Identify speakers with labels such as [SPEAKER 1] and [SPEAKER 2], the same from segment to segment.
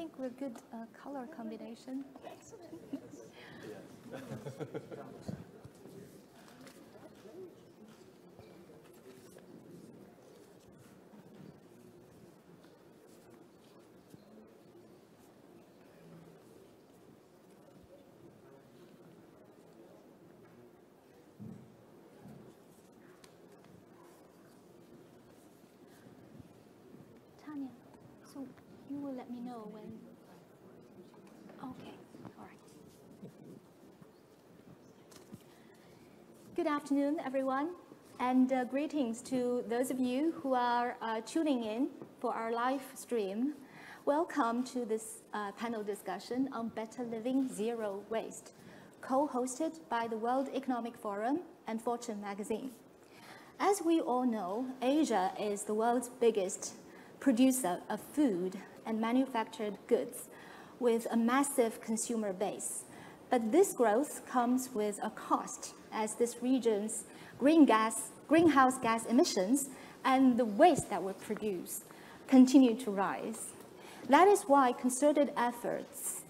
[SPEAKER 1] think we're good color combination. Tanya, so you will let me know when. Okay, all right. Good afternoon, everyone, and greetings to those of you who are tuning in for our live stream. Welcome to this panel discussion on Better Living Zero Waste, co-hosted by the World Economic Forum and Fortune magazine. As we all know, Asia is the world's biggest producer of food and manufactured goods with a massive consumer base. But this growth comes with a cost, as this region's greenhouse gas emissions and the waste that we produce continue to rise. That is why concerted efforts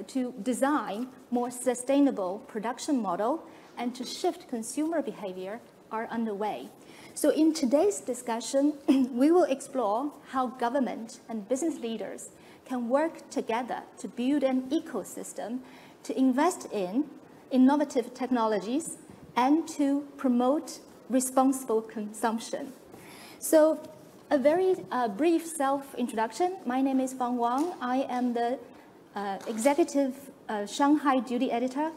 [SPEAKER 1] to design more sustainable production model and to shift consumer behavior are underway. So in today's discussion, we will explore how government and business leaders can work together to build an ecosystem to invest in innovative technologies and to promote responsible consumption. So a very brief self-introduction. My name is Fang Wang. I am the executive Shanghai duty editor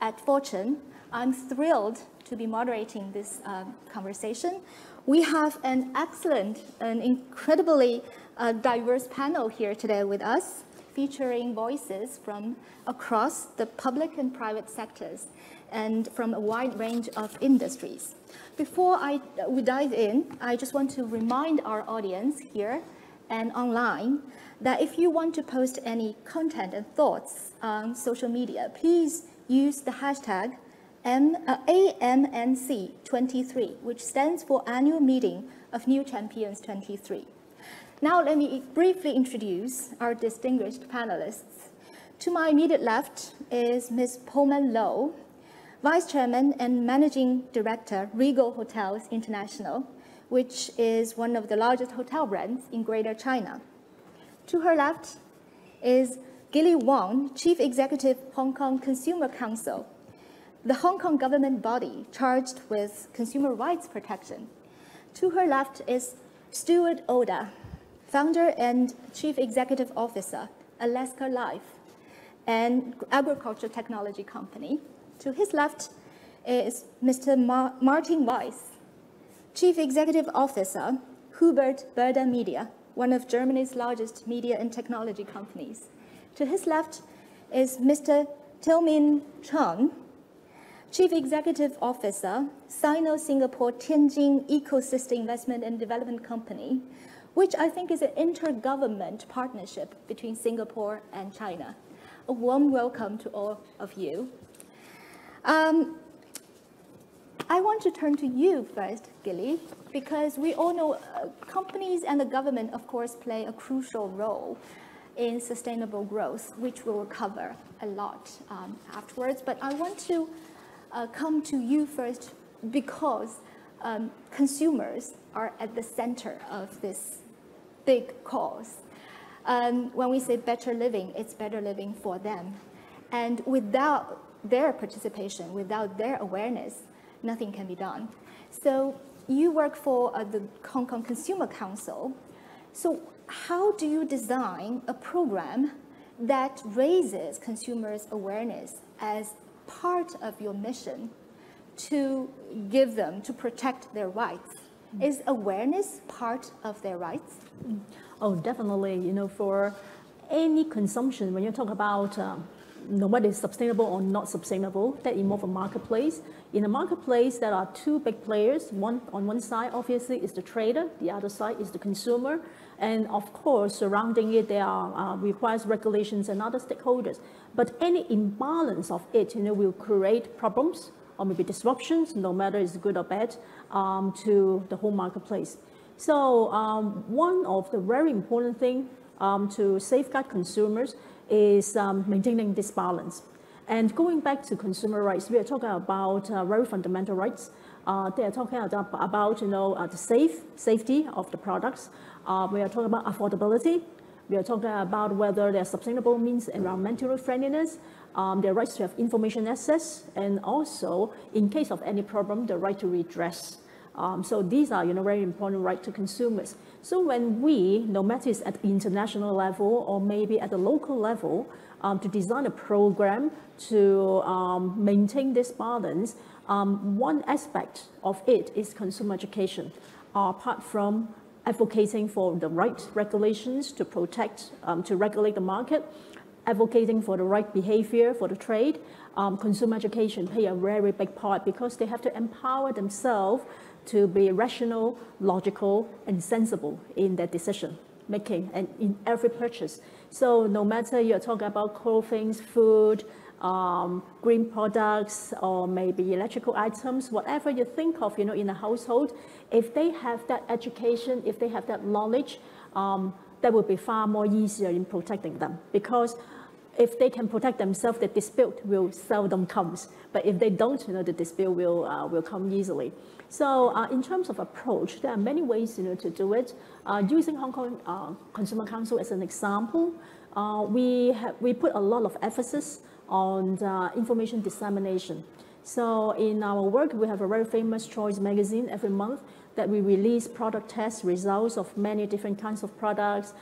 [SPEAKER 1] at Fortune. I'm thrilled to be moderating this conversation. We have an excellent and incredibly diverse panel here today with us, featuring voices from across the public and private sectors and from a wide range of industries. Before we dive in, I just want to remind our audience here and online that if you want to post any content and thoughts on social media, please use the hashtag AMNC23, which stands for Annual Meeting of New Champions 23. Now let me briefly introduce our distinguished panelists. To my immediate left is Ms. Pullman Low, Vice Chairman and Managing Director, Regal Hotels International, which is one of the largest hotel brands in Greater China. To her left is Gilly Wang, Chief Executive, Hong Kong Consumer Council, the Hong Kong government body charged with consumer rights protection. To her left is Stuart Oda, founder and chief executive officer, Alaska Life, an agriculture technology company. To his left is Mr. Martin Weiss, chief executive officer, Hubert Burda Media, one of Germany's largest media and technology companies. To his left is Mr. Tilmin Chang, Chief Executive Officer, Sino-Singapore Tianjin Ecosystem Investment and Development Company, which I think is an intergovernment partnership between Singapore and China. A warm welcome to all of you. I want to turn to you first, Gilly, because we all know companies and the government, of course, play a crucial role in sustainable growth, which we will cover a lot afterwards. But I want to come to you first because consumers are at the center of this big cause. When we say better living, it's better living for them. And without their participation, without their awareness, nothing can be done. So you work for the Hong Kong Consumer Council. So how do you design a program that raises consumers' awareness as part of your mission to give them, to protect their rights? Is awareness part of their rights?
[SPEAKER 2] Oh, definitely. You know, for any consumption, when you talk about whether it's sustainable or not sustainable, that involves a marketplace. In a marketplace, there are two big players. On one side, obviously, is the trader. The other side is the consumer. And of course, surrounding it, there are requires regulations and other stakeholders. But any imbalance of it, will create problems or maybe disruptions, no matter it's good or bad, to the whole marketplace. So one of the very important things to safeguard consumers is maintaining this balance. And going back to consumer rights, we are talking about very fundamental rights. They are talking about the safety of the products. We are talking about affordability. We are talking about whether they're sustainable means environmental friendliness, their rights to have information access, and also, in case of any problem, the right to redress. So these are very important rights to consumers. So when we, no matter it's at the international level or maybe at the local level, to design a program to maintain this balance, one aspect of it is consumer education. Apart from advocating for the right regulations to protect, to regulate the market, advocating for the right behavior for the trade, consumer education play a very big part because they have to empower themselves to be rational, logical, and sensible in their decision making and in every purchase. So no matter you're talking about clothing, food, green products, or maybe electrical items, whatever you think of, in a household, if they have that education, if they have that knowledge, that will be far more easier in protecting them. Because if they can protect themselves, the dispute will seldom comes. But if they don't, the dispute will come easily. So in terms of approach, there are many ways to do it. Using Hong Kong Consumer Council as an example, we put a lot of emphasis on information dissemination. So in our work, we have a very famous Choice magazine every month that we release product test results of many different kinds of products,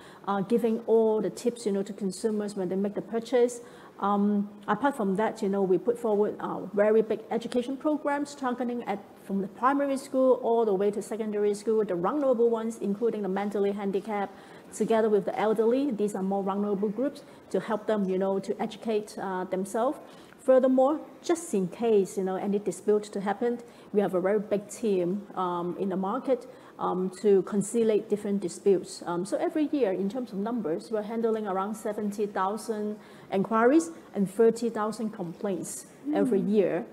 [SPEAKER 2] giving all the tips to consumers when they make the purchase. Apart from that, we put forward very big education programs targeting from the primary school all the way to secondary school, the vulnerable ones, including the mentally handicapped, together with the elderly. These are more vulnerable groups to help them, to educate themselves. Furthermore, just in case, any dispute to happen, we have a very big team in the market to conciliate different disputes. So every year, in terms of numbers, we're handling around 70,000 inquiries and 30,000 complaints every year,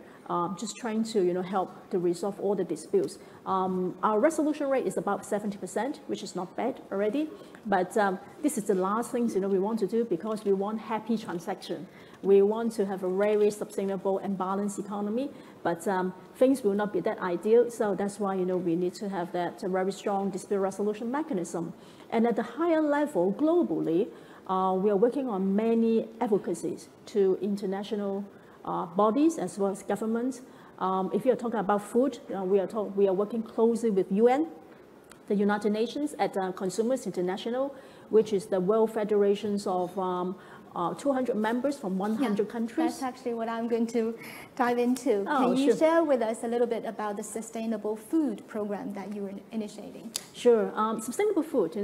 [SPEAKER 2] just trying to, help to resolve all the disputes. Our resolution rate is about 70%, which is not bad already. But this is the last things, we want to do because we want happy transaction. We want to have a very sustainable and balanced economy, but things will not be that ideal. So that's why, we need to have that very strong dispute resolution mechanism. And at the higher level, globally, we are working on many advocacies to international bodies as well as governments. If you're talking about food, we are working closely with UN, the United Nations, at Consumers International, which is the World Federations of 200 members from 100 countries.
[SPEAKER 1] That's actually what I'm going to dive into.
[SPEAKER 2] Oh,
[SPEAKER 1] Can you
[SPEAKER 2] sure.
[SPEAKER 1] share with us a little bit about the sustainable food program that you were initiating?
[SPEAKER 2] Sure. Sustainable food,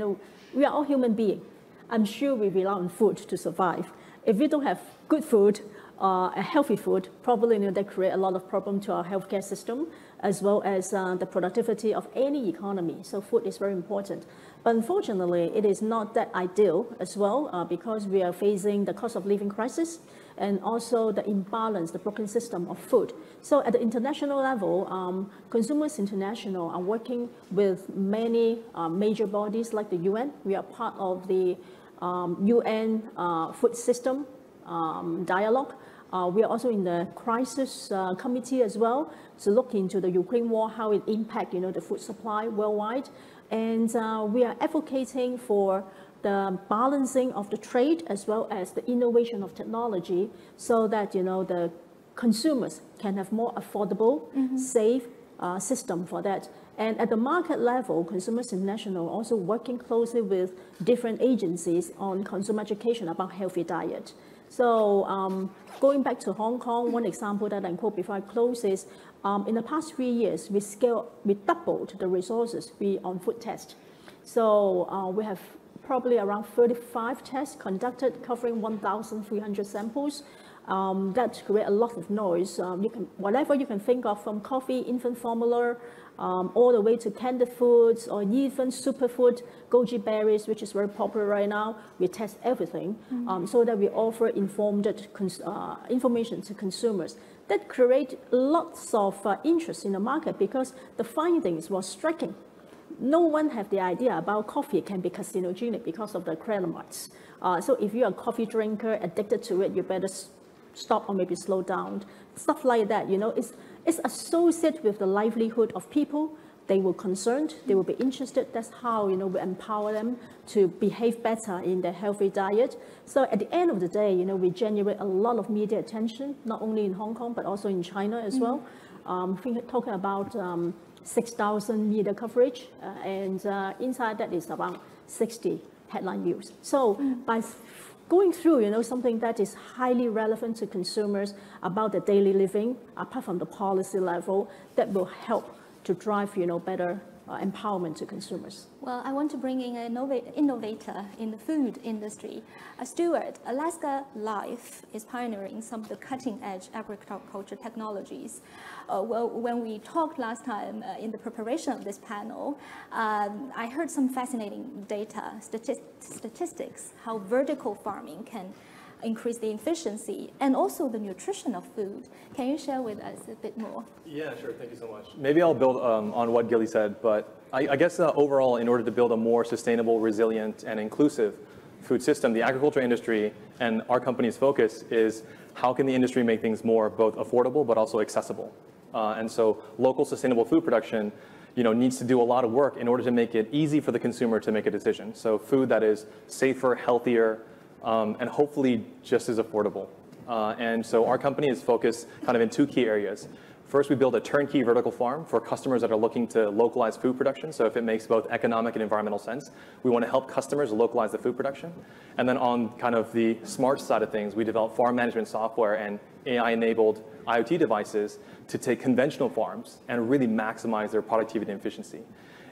[SPEAKER 2] we are all human beings. I'm sure we rely on food to survive. If we don't have good food, a healthy food, probably that create a lot of problem to our healthcare system, as well as the productivity of any economy. So food is very important. But unfortunately, it is not that ideal as well because we are facing the cost of living crisis and also the imbalance, the broken system of food. So at the international level, Consumers International are working with many major bodies like the UN. We are part of the UN food system dialogue. We are also in the crisis committee as well to look into the Ukraine war, how it impacts, the food supply worldwide. And we are advocating for the balancing of the trade as well as the innovation of technology so that, the consumers can have more affordable, safe system for that. And at the market level, Consumers International also working closely with different agencies on consumer education about healthy diet. So going back to Hong Kong, one example that I quote before I close is, in the past 3 years, we doubled the resources on food tests. So we have probably around 35 tests conducted covering 1,300 samples. That create a lot of noise. Whatever you can think of, from coffee, infant formula, all the way to canned foods or even superfood, goji berries, which is very popular right now. We test everything so that we offer informed information to consumers. That create lots of interest in the market because the findings were striking. no one have the idea about coffee can be carcinogenic because of the acrylamides. So if you're a coffee drinker, addicted to it, you better stop or maybe slow down. Stuff like that, it's associated with the livelihood of people. They were concerned, they will be interested. That's how, we empower them to behave better in their healthy diet. So at the end of the day, we generate a lot of media attention, not only in Hong Kong, but also in China as well. Talking about 6,000 media coverage, and inside that is about 60 headline news. So by going through, something that is highly relevant to consumers about their daily living, apart from the policy level, that will help to drive, better empowerment to consumers.
[SPEAKER 1] Well, I want to bring in an innovator in the food industry. Stuart, Alaska Life is pioneering some of the cutting-edge agriculture technologies. Well, when we talked last time in the preparation of this panel, I heard some fascinating data, statistics, how vertical farming can increase the efficiency and also the nutrition of food. Can you share with us a bit more?
[SPEAKER 3] Yeah, sure. Thank you so much. Maybe I'll build on what Gilly said, but I guess overall, in order to build a more sustainable, resilient, and inclusive food system, the agriculture industry and our company's focus is how can the industry make things more both affordable but also accessible. And so local sustainable food production needs to do a lot of work in order to make it easy for the consumer to make a decision. So food that is safer, healthier, and hopefully just as affordable. And so our company is focused kind of in two key areas. First, we build a turnkey vertical farm for customers that are looking to localize food production. So if it makes both economic and environmental sense, we want to help customers localize the food production. And then on kind of the smart side of things, we develop farm management software and AI-enabled IoT devices to take conventional farms and really maximize their productivity and efficiency.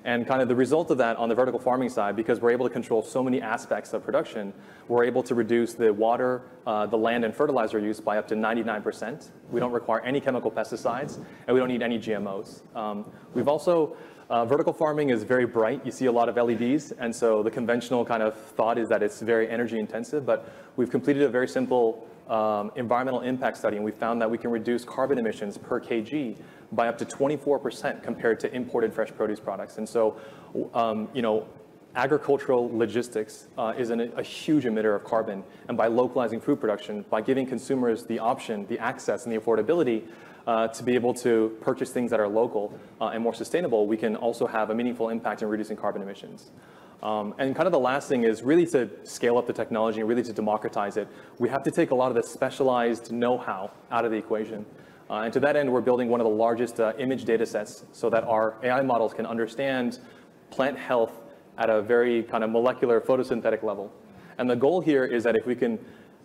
[SPEAKER 3] And kind of the result of that on the vertical farming side, because we're able to control so many aspects of production, we're able to reduce the water, the land and fertilizer use by up to 99%. We don't require any chemical pesticides, and we don't need any GMOs. We've also, vertical farming is very bright. You see a lot of LEDs, and so the conventional kind of thought is that it's very energy intensive, but we've completed a very simple environmental impact study, and we found that we can reduce carbon emissions per kg by up to 24% compared to imported fresh produce products. And so, agricultural logistics is a huge emitter of carbon. And by localizing food production, by giving consumers the option, the access, and the affordability to be able to purchase things that are local and more sustainable, we can also have a meaningful impact in reducing carbon emissions. And kind of the last thing is really to scale up the technology and really to democratize it. We have to take a lot of the specialized know-how out of the equation. And to that end, we're building one of the largest image data sets so that our AI models can understand plant health at a very kind of molecular photosynthetic level. And the goal here is that if we can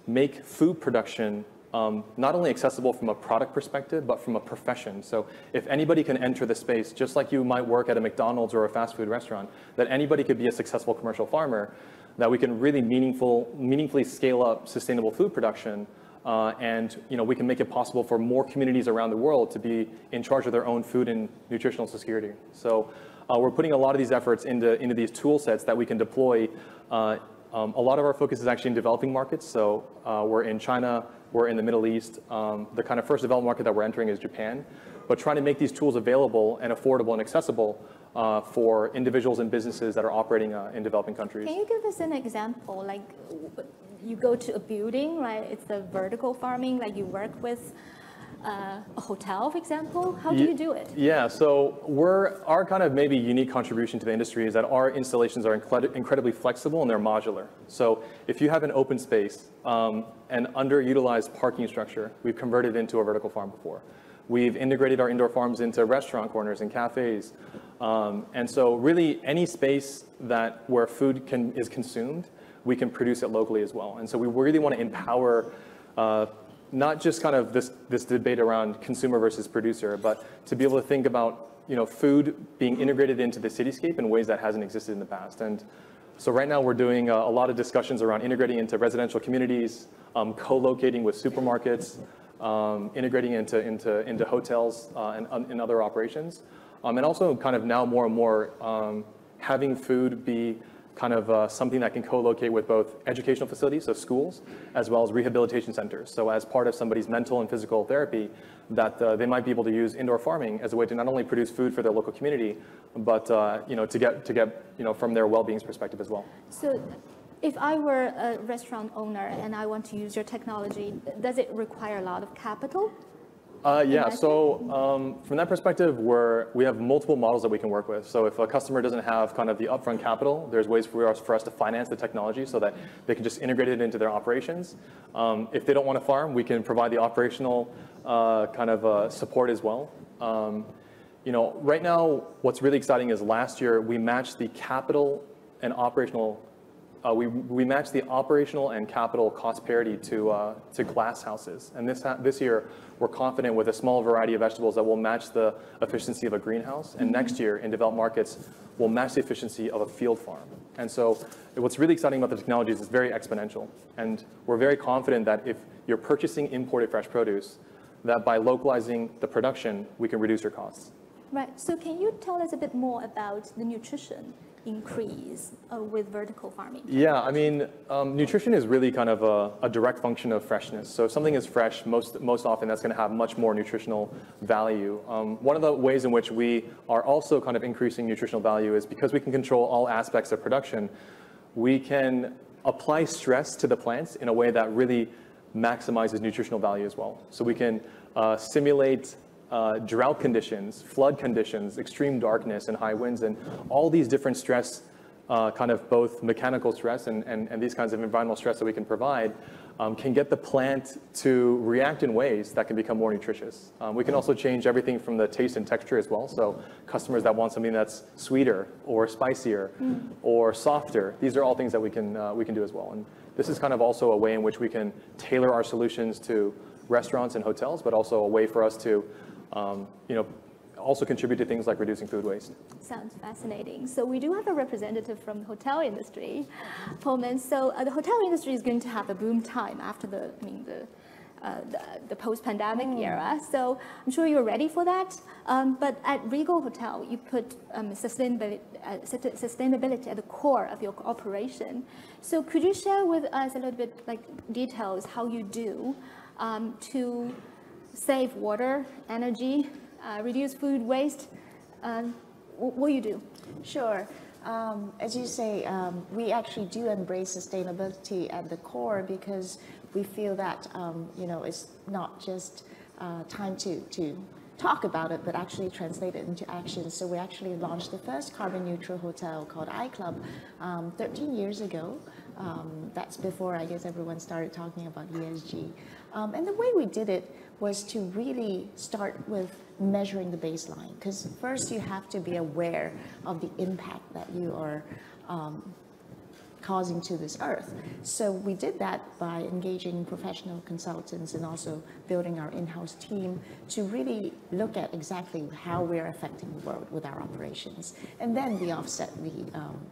[SPEAKER 3] make food production not only accessible from a product perspective, but from a profession. So if anybody can enter the space, just like you might work at a McDonald's or a fast food restaurant, that anybody could be a successful commercial farmer, that we can really meaningfully scale up sustainable food production. And we can make it possible for more communities around the world to be in charge of their own food and nutritional security. So we're putting a lot of these efforts into these tool sets that we can deploy. A lot of our focus is actually in developing markets. So we're in China, we're in the Middle East. The kind of first developed market that we're entering is Japan. But trying to make these tools available and affordable and accessible for individuals and businesses that are operating in developing countries.
[SPEAKER 1] Can you give us an example? Like you go to a building, right? It's the vertical farming, like you work with a hotel, for example. How do you do it? Yeah, so our kind of maybe unique contribution to the industry is that our installations are incredibly flexible and they're modular. So if you have an open space, an underutilized parking structure, we've converted into a vertical farm before. We've integrated our indoor farms into restaurant corners and cafes. And so really any space where food is consumed, we can produce it locally as well. And so we really want to empower not just kind of this debate around consumer versus producer, but to be able to think about food being integrated into the cityscape in ways that hasn't existed in the past. And so right now we're doing a lot of discussions around integrating into residential communities, co-locating with supermarkets, integrating into hotels and other operations, and also kind of now more and more having food be
[SPEAKER 3] kind of something that can co-locate with both educational facilities, so schools, as well as rehabilitation centers. So as part of somebody's mental and physical therapy, that they might be able to use indoor farming as a way to not only produce food for their local community, but to get from their well-being perspective as well.
[SPEAKER 1] So if I were a restaurant owner and I want to use your technology, does it require a lot of capital?
[SPEAKER 3] Yeah, so from that perspective, we have multiple models that we can work with. So if a customer doesn't have kind of the upfront capital, there's ways for us to finance the technology so that they can just integrate it into their operations. If they don't want to farm, we can provide the operational kind of support as well. Right now, what's really exciting is last year we matched the capital and operational. We matched the operational and capital cost parity to glass houses. And this year, we're confident with a small variety of vegetables that will match the efficiency of a greenhouse. And next year, in developed markets, we'll match the efficiency of a field farm. And so what's really exciting about the technology is it's very exponential. And we're very confident that if you're purchasing imported fresh produce, that by localizing the production, we can reduce your costs.
[SPEAKER 1] Right. So can you tell us a bit more about the nutrition increase with vertical farming?
[SPEAKER 3] Yeah, I mean, nutrition is really kind of a direct function of freshness. So if something is fresh, most often that's going to have much more nutritional value. One of the ways in which we are also kind of increasing nutritional value is because we can control all aspects of production, we can apply stress to the plants in a way that really maximizes nutritional value as well. So we can simulate drought conditions, flood conditions, extreme darkness and high winds, and all these different stress, kind of both mechanical stress and these kinds of environmental stress that we can provide, can get the plant to react in ways that can become more nutritious. We can also change everything from the taste and texture as well. So customers that want something that's sweeter or spicier or softer, these are all things that we can do as well. And this is kind of also a way in which we can tailor our solutions to restaurants and hotels, but also a way for us to also contribute to things like reducing food waste.
[SPEAKER 1] Sounds fascinating. So we do have a representative from the hotel industry, Pullman. So the hotel industry is going to have a boom time after the post-pandemic era. So I'm sure you're ready for that. But at Regal Hotel, you put sustainability at the core of your operation. So could you share with us a little bit details how you do to save water, energy, reduce food waste? What do you do?
[SPEAKER 4] Sure. As you say, we actually do embrace sustainability at the core because we feel that it's not just time to talk about it, but actually translate it into action. So we actually launched the first carbon neutral hotel called iClub 13 years ago. That's before, I guess, everyone started talking about ESG. And the way we did it was to really start with measuring the baseline, because first you have to be aware of the impact that you are causing to this earth. So we did that by engaging professional consultants and also building our in-house team to really look at exactly how we're affecting the world with our operations. And then we offset the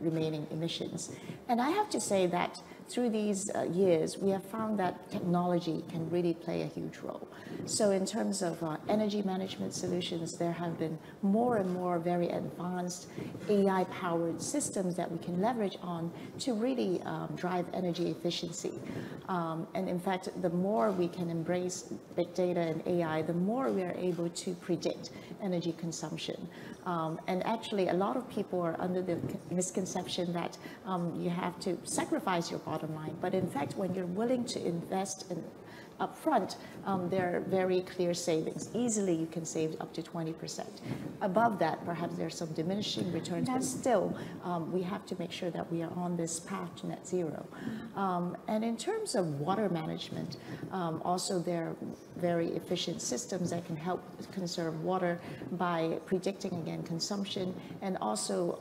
[SPEAKER 4] remaining emissions. And I have to say that through these years, we have found that technology can really play a huge role. So in terms of energy management solutions, there have been more and more very advanced AI-powered systems that we can leverage on to really drive energy efficiency. And in fact, the more we can embrace big data and AI, the more we are able to predict energy consumption. And actually, a lot of people are under the misconception that you have to sacrifice your bottom line. But in fact, when you're willing to invest in upfront, there are very clear savings. Easily, you can save up to 20%. Above that, perhaps there's some diminishing returns, but still, we have to make sure that we are on this path to net zero. And in terms of water management, also there are very efficient systems that can help conserve water by predicting, again, consumption, and also,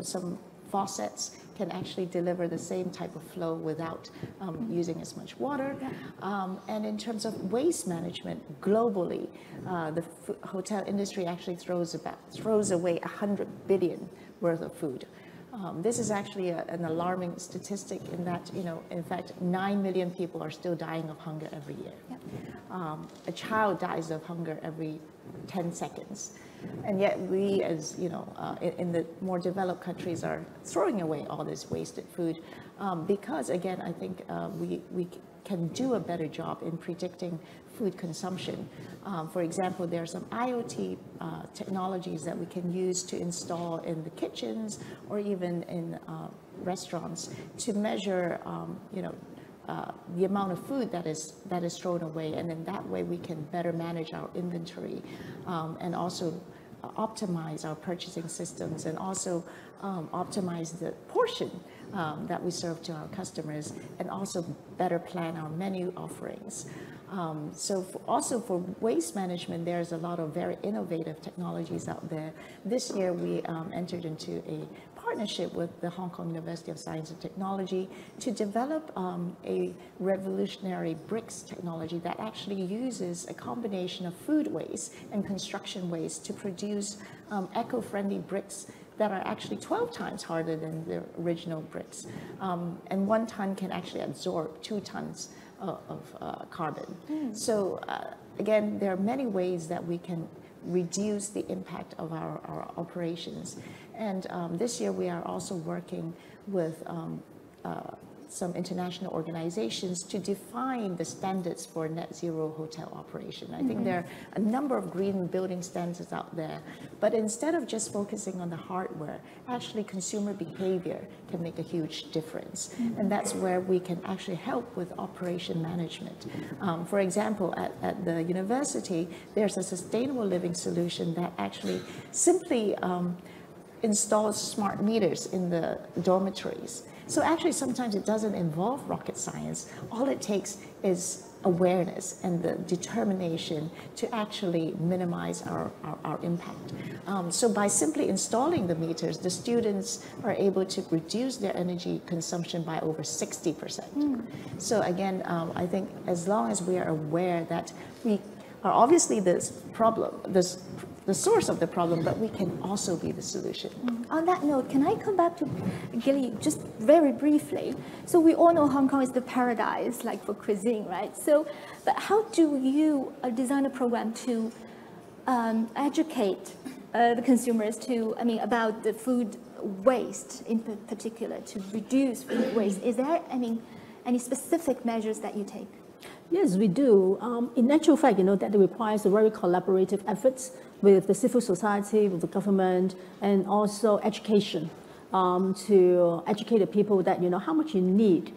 [SPEAKER 4] some faucets can actually deliver the same type of flow without using as much water. And in terms of waste management, globally, the hotel industry actually throws away 100 billion worth of food. This is actually an alarming statistic in that, in fact, 9 million people are still dying of hunger every year.
[SPEAKER 1] Yep.
[SPEAKER 4] A child dies of hunger every 10 seconds. And yet we, as in the more developed countries, are throwing away all this wasted food because, again, I think we can do a better job in predicting food consumption. For example, there are some IoT technologies that we can use to install in the kitchens or even in restaurants to measure, the amount of food that is thrown away, and in that way we can better manage our inventory and also optimize our purchasing systems and also optimize the portion that we serve to our customers and also better plan our menu offerings. Also for waste management, there's a lot of very innovative technologies out there. This year we entered into a partnership with the Hong Kong University of Science and Technology to develop a revolutionary bricks technology that actually uses a combination of food waste and construction waste to produce eco-friendly bricks that are actually 12 times harder than the original bricks. And 1 ton can actually absorb 2 tons of carbon. So again, there are many ways that we can reduce the impact of our operations. And this year we are also working with some international organizations to define the standards for net zero hotel operation. I think there are a number of green building standards out there, but instead of just focusing on the hardware, actually consumer behavior can make a huge difference. And that's where we can actually help with operation management. For example, at the university, there's a sustainable living solution that actually simply installs smart meters in the dormitories. So actually, sometimes it doesn't involve rocket science. All it takes is awareness and the determination to actually minimize our impact. So by simply installing the meters, the students are able to reduce their energy consumption by over 60%. So again, I think as long as we are aware that we are obviously the source of the problem, but we can also be the solution.
[SPEAKER 1] On that note, can I come back to Gilly just very briefly? So we all know Hong Kong is the paradise, like for cuisine, right? So, but how do you design a program to educate the consumers about the food waste in particular, to reduce food waste? Is there, any specific measures that you take?
[SPEAKER 2] Yes, we do. In actual fact, that requires a very collaborative efforts with the civil society, with the government, and also education to educate the people that, how much you need.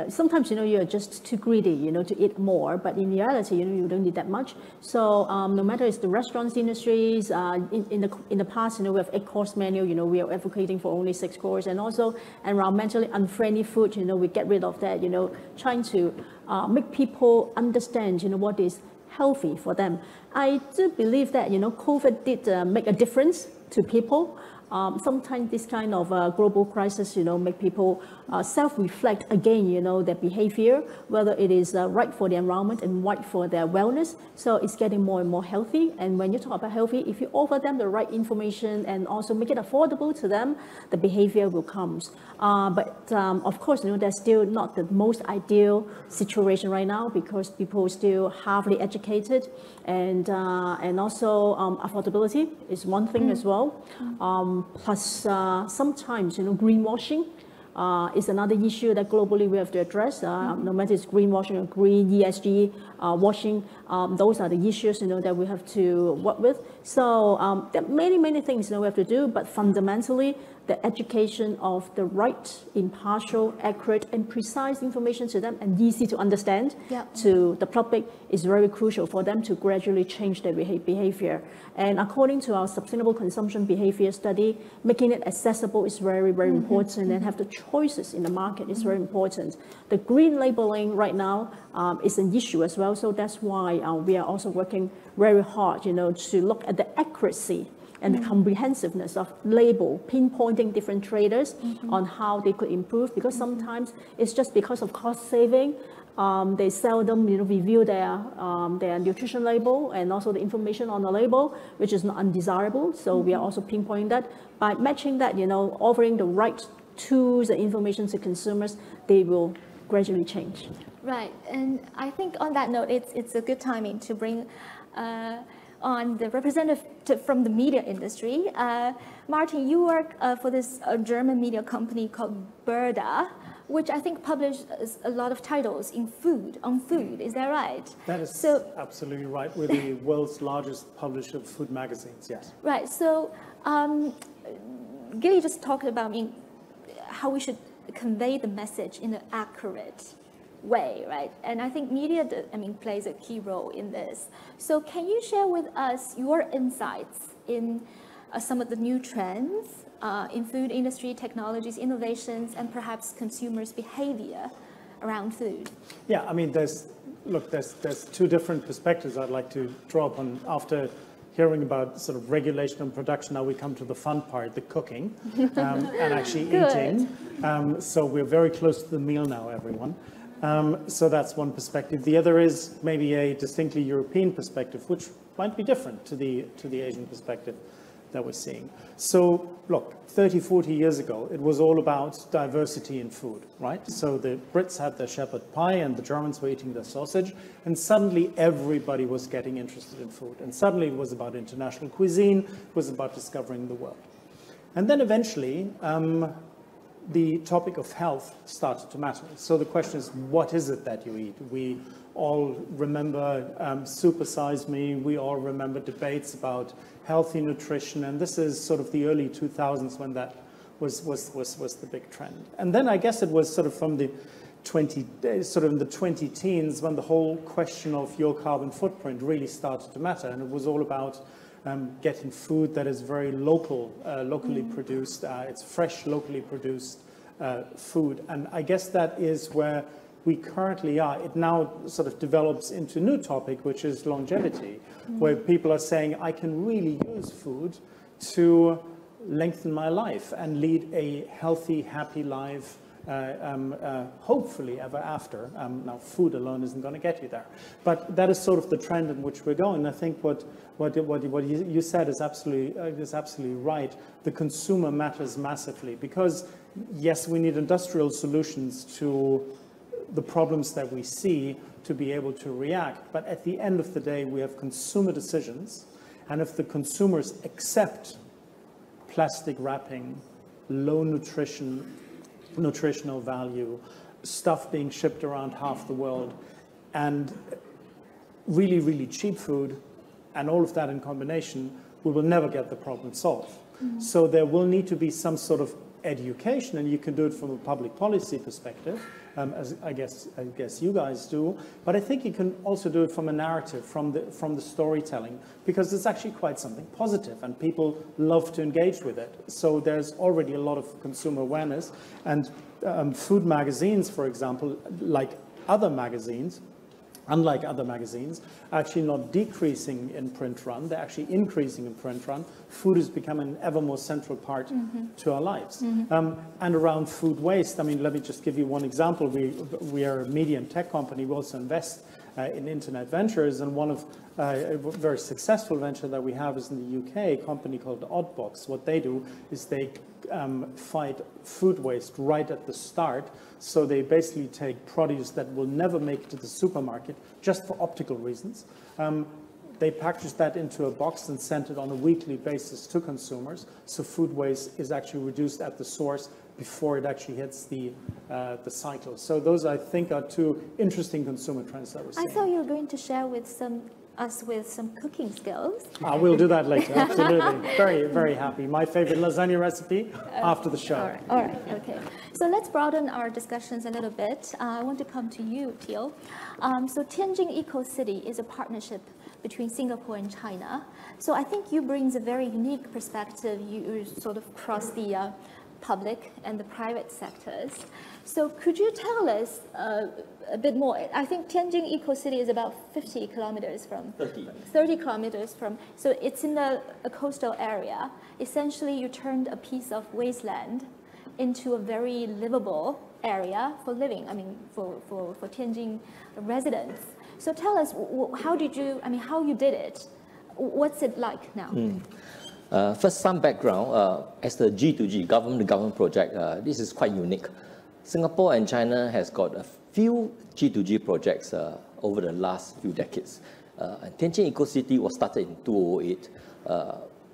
[SPEAKER 2] Sometimes, you're just too greedy, to eat more, but in reality, you don't need that much. So no matter it's the restaurants industries, in the past, we have 8-course menu, we are advocating for only 6 course, and also environmentally unfriendly food, we get rid of that, trying to make people understand, what is healthy for them. I do believe that, COVID did make a difference to people. Sometimes this kind of global crisis, make people self-reflect again, their behavior, whether it is right for the environment and right for their wellness. So it's getting more and more healthy. And when you talk about healthy, if you offer them the right information and also make it affordable to them, the behavior will come. But of course, that's still not the most ideal situation right now because people are still hardly educated, and also affordability is one thing as well. Plus, sometimes, greenwashing is another issue that globally we have to address. No matter it's greenwashing or green ESG washing, those are the issues, that we have to work with. So there are many things we have to do, but fundamentally, the education of the right, impartial, accurate, and precise information to them and easy to understand to the public is very crucial for them to gradually change their behavior. And according to our sustainable consumption behavior study, making it accessible is very important, and have the choices in the market is very important. The green labeling right now is an issue as well, so that's why we are also working very hard, to look at the accuracy and the comprehensiveness of label, pinpointing different traders on how they could improve, because sometimes it's just because of cost saving, They seldom review their nutrition label and also the information on the label, which is not undesirable. So we are also pinpointing that. By matching that, offering the right tools and information to consumers, they will gradually change.
[SPEAKER 1] Right, and I think on that note, it's a good timing to bring on the representative from the media industry. Martin, you work for this German media company called Burda, which I think publishes a lot of titles on food. Is that right?
[SPEAKER 5] That is absolutely right. We're the world's largest publisher of food magazines, yes.
[SPEAKER 1] Right, so Gilly just talked about how we should convey the message in an accurate way, right? And I think media, plays a key role in this. So can you share with us your insights in some of the new trends in food industry, technologies, innovations, and perhaps consumers' behavior around food?
[SPEAKER 5] Yeah, there's two different perspectives I'd like to draw upon. After hearing about sort of regulation and production, now we come to the fun part, the cooking, and actually eating. So we're very close to the meal now, everyone. So that's one perspective. The other is maybe a distinctly European perspective, which might be different to the Asian perspective that we're seeing. So look, 30, 40 years ago, it was all about diversity in food, right? So the Brits had their shepherd pie and the Germans were eating their sausage, and suddenly everybody was getting interested in food. And suddenly it was about international cuisine, it was about discovering the world. And then eventually, the topic of health started to matter. So the question is, what is it that you eat? We all remember Super Size Me. We all remember debates about healthy nutrition. And this is sort of the early 2000s when that was the big trend. And then I guess it was sort of from the in the 20 teens when the whole question of your carbon footprint really started to matter. And it was all about getting food that is very locally produced. It's fresh, locally produced food. And I guess that is where we currently are. It now sort of develops into a new topic, which is longevity, where people are saying, I can really use food to lengthen my life and lead a healthy, happy life, hopefully ever after. Now, food alone isn't going to get you there. But that is sort of the trend in which we're going. I think what you said is absolutely right. The consumer matters massively because, yes, we need industrial solutions to the problems that we see to be able to react. But at the end of the day, we have consumer decisions. And if the consumers accept plastic wrapping, low nutritional value, stuff being shipped around half the world, and really, really cheap food, and all of that in combination, we will never get the problem solved. So there will need to be some sort of education, and you can do it from a public policy perspective, as I guess you guys do. But I think you can also do it from a narrative, from the storytelling, because it's actually quite something positive, and people love to engage with it. So there's already a lot of consumer awareness, and food magazines, for example, unlike other magazines, are actually not decreasing in print run, they're actually increasing in print run. Food has become an ever more central part to our lives. And around food waste, let me just give you one example. We are a media and tech company. We also invest in internet ventures, and one of a very successful venture that we have is in the UK, a company called Oddbox. What they do is they fight food waste right at the start. So they basically take produce that will never make it to the supermarket just for optical reasons. They package that into a box and send it on a weekly basis to consumers. So food waste is actually reduced at the source before it actually hits the cycle. So those, I think, are two interesting consumer trends that we're seeing.
[SPEAKER 1] I thought you were going to share with us with some cooking skills.
[SPEAKER 5] We'll do that later, absolutely. Very, very happy. My favorite lasagna recipe after the show.
[SPEAKER 1] All right, okay. So let's broaden our discussions a little bit. I want to come to you, Teal. So Tianjin Eco-City is a partnership between Singapore and China. So I think you bring a very unique perspective. You sort of cross the public and the private sectors. So could you tell us a bit more? I think Tianjin Eco-City is about 50 kilometers from... 30 kilometers from... So it's in a coastal area. Essentially, you turned a piece of wasteland into a very livable area for living, I mean, for Tianjin residents. So tell us, how did you, I mean, how you did it? What's it like now?
[SPEAKER 6] First, some background. As the G2G, government-to-government project, this is quite unique. Singapore and China has got a few G2G projects over the last few decades. Tianjin Eco-City was started in 2008.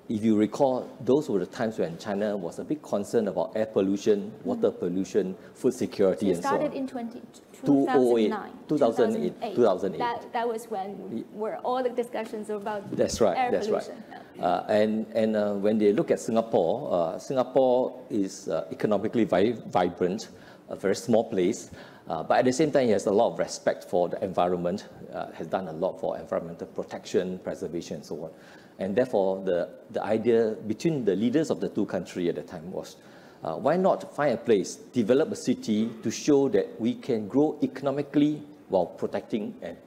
[SPEAKER 6] If you recall, those were the times when China was a bit concerned about air pollution, water pollution, food security, and so on.
[SPEAKER 1] It started in 2009.
[SPEAKER 6] 2008.
[SPEAKER 1] That was when were all the discussions about air pollution.
[SPEAKER 6] And when they look at Singapore, Singapore is economically very vibrant, a very small place, but at the same time, it has a lot of respect for the environment, has done a lot for environmental protection, preservation, and so on. And therefore, the idea between the leaders of the two countries at the time was, why not find a place, develop a city to show that we can grow economically while protecting and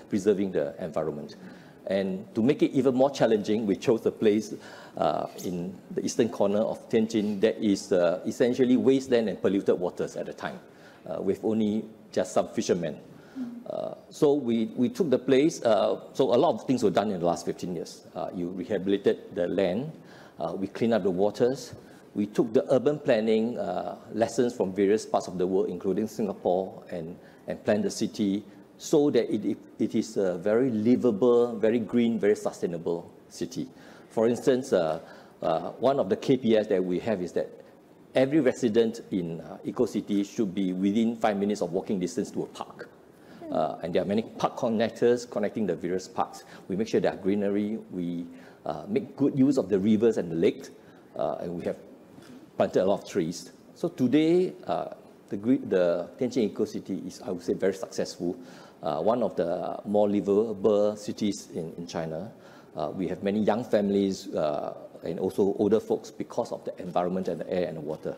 [SPEAKER 6] preserving the environment. And to make it even more challenging, we chose a place in the eastern corner of Tianjin that is essentially wasteland and polluted waters at the time, with only just some fishermen. So we took the place, so a lot of things were done in the last 15 years. You rehabilitated the land, we cleaned up the waters, we took the urban planning lessons from various parts of the world, including Singapore, and planned the city so that it is a very livable, very green, very sustainable city. For instance, one of the KPIs that we have is that every resident in Eco-City should be within 5 minutes of walking distance to a park. And there are many park connectors connecting the various parks. We make sure there are greenery, we make good use of the rivers and the lakes, and we have planted a lot of trees. So today, the Tianjin Eco-City is, I would say, very successful. One of the more livable cities in China. We have many young families and also older folks because of the environment and the air and the water.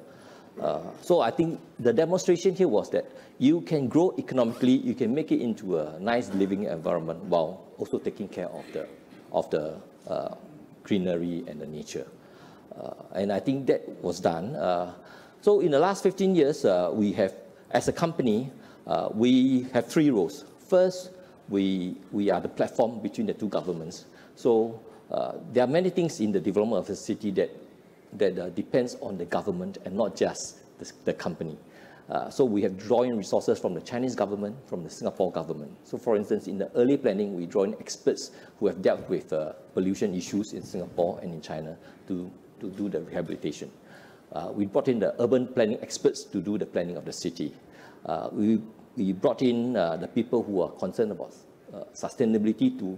[SPEAKER 6] So I think the demonstration here was that you can grow economically, you can make it into a nice living environment while also taking care of the greenery and the nature. And I think that was done. So in the last 15 years, we have, as a company, we have 3 roles. First, we are the platform between the two governments. So there are many things in the development of the city that depends on the government and not just the company. So we have drawn in resources from the Chinese government, from the Singapore government. So for instance, in the early planning, we draw in experts who have dealt with pollution issues in Singapore and in China to do the rehabilitation. We brought in the urban planning experts to do the planning of the city. We brought in the people who are concerned about sustainability to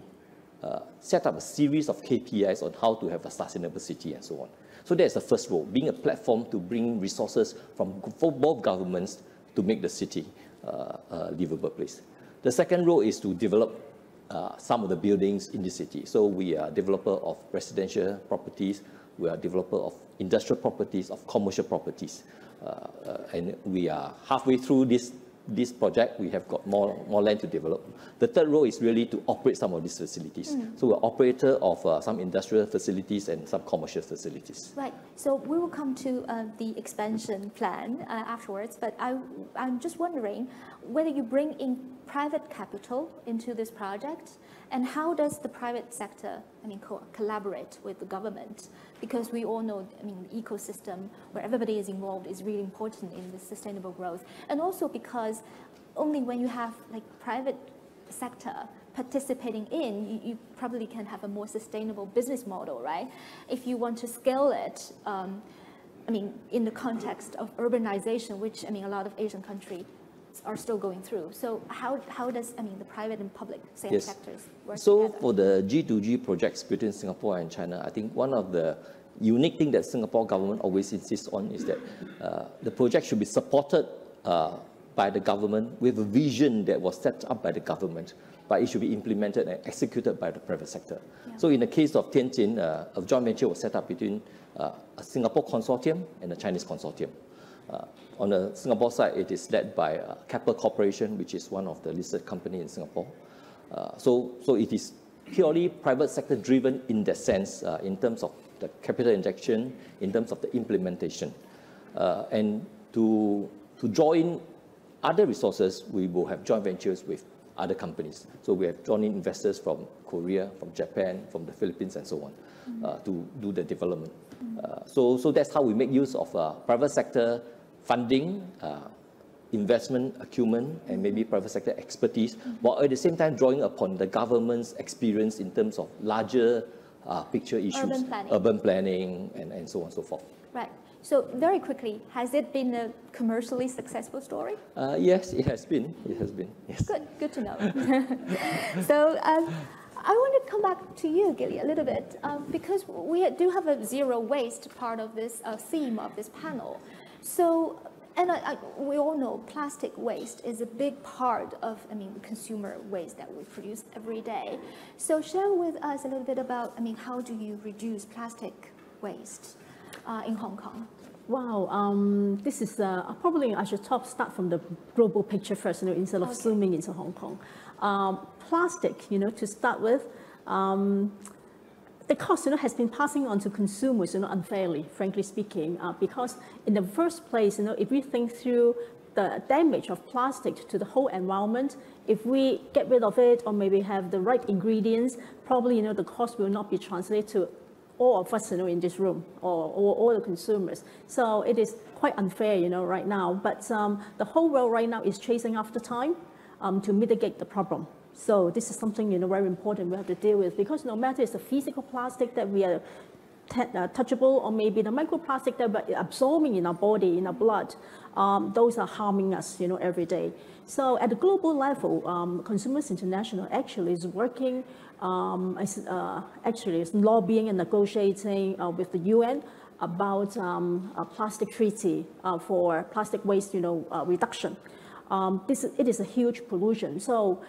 [SPEAKER 6] set up a series of KPIs on how to have a sustainable city and so on. So that's the first role, being a platform to bring resources from both governments to make the city a livable place. The second role is to develop some of the buildings in the city. So we are a developer of residential properties, we are a developer of industrial properties, of commercial properties. And we are halfway through this project. We have got more land to develop. The third role is really to operate some of these facilities. So we're operator of some industrial facilities and some commercial facilities.
[SPEAKER 1] Right. So we will come to the expansion plan afterwards, but I'm just wondering whether you bring in private capital into this project, and how does the private sector, collaborate with the government? Because we all know, the ecosystem where everybody is involved is really important in the sustainable growth. And also because only when you have private sector participating in, you probably can have a more sustainable business model, right? If you want to scale it, in the context of urbanization, which a lot of Asian countries are still going through. So how does the private and public sectors work together?
[SPEAKER 6] For the G2G projects between Singapore and China, I think one of the unique things that Singapore government always insists on is that the project should be supported by the government with a vision that was set up by the government, but it should be implemented and executed by the private sector. Yeah. So in the case of Tianjin, a joint venture was set up between a Singapore consortium and a Chinese consortium. On the Singapore side, it is led by Keppel Corporation, which is one of the listed companies in Singapore. So it is purely private sector driven in that sense, in terms of the capital injection, in terms of the implementation. And to to draw in other resources, we will have joint ventures with other companies. So we have drawn in investors from Korea, from Japan, from the Philippines, and so on, to do the development. So that's how we make use of private sector funding, investment acumen, and maybe private sector expertise, while at the same time drawing upon the government's experience in terms of larger picture issues, urban planning, and so on and so forth.
[SPEAKER 1] Right. So very quickly, has it been a commercially successful story?
[SPEAKER 6] Yes, it has been. It has been. Yes.
[SPEAKER 1] Good to know. So I want to come back to you, Gilly, a little bit, because we do have a zero waste part of this theme of this panel. So, and we all know plastic waste is a big part of, consumer waste that we produce every day. So share with us a little bit about, how do you reduce plastic waste in Hong Kong?
[SPEAKER 2] Wow, this is probably I should start from the global picture first, instead of zooming into Hong Kong. Plastic, to start with, the cost, has been passing on to consumers, unfairly, frankly speaking, because in the first place, if we think through the damage of plastic to the whole environment, if we get rid of it or maybe have the right ingredients, probably, the cost will not be translated to all of us, in this room, or all the consumers. So it is quite unfair, right now. But the whole world right now is chasing after time to mitigate the problem. So this is something, very important we have to deal with, because no matter it's the physical plastic that we are touchable, or maybe the microplastic that we're absorbing in our body, in our blood, those are harming us, every day. So at the global level, Consumers International actually is working, is lobbying and negotiating with the UN about a plastic treaty for plastic waste, reduction. It is a huge pollution. So,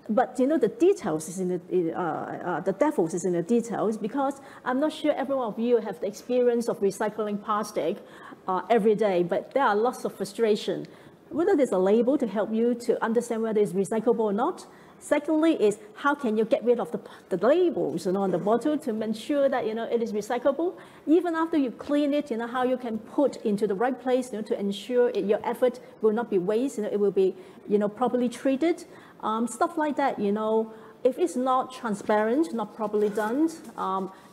[SPEAKER 2] but the details is in the devil is in the details, because I'm not sure every one of you have the experience of recycling plastic every day, but there are lots of frustration. Whether there's a label to help you to understand whether it's recyclable or not. Secondly is how can you get rid of the labels on the bottle to ensure that it is recyclable. Even after you clean it, how you can put into the right place to ensure your effort will not be waste, it will be properly treated. Stuff like that, if it's not transparent, not properly done,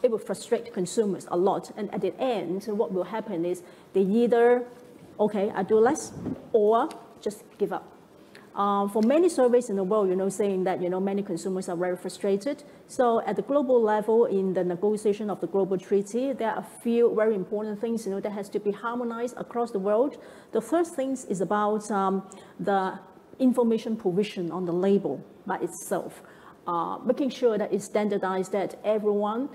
[SPEAKER 2] it will frustrate consumers a lot. And at the end, what will happen is they either, okay, I do less, or just give up. For many surveys in the world, saying that, many consumers are very frustrated. So at the global level, in the negotiation of the global treaty, there are a few very important things, that has to be harmonized across the world. The first thing is about the information provision on the label by itself, making sure that it's standardized, that everyone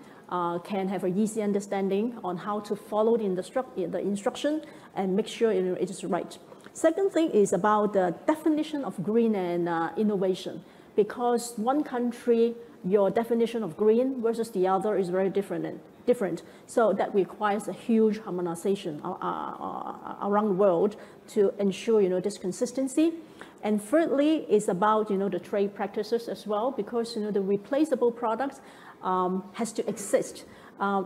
[SPEAKER 2] can have an easy understanding on how to follow the instruction and make sure it is right. Second thing is about the definition of green and innovation, because one country, your definition of green versus the other is very different. So that requires a huge harmonization around the world to ensure, this consistency. And thirdly is about, the trade practices as well, because, the replaceable products has to exist.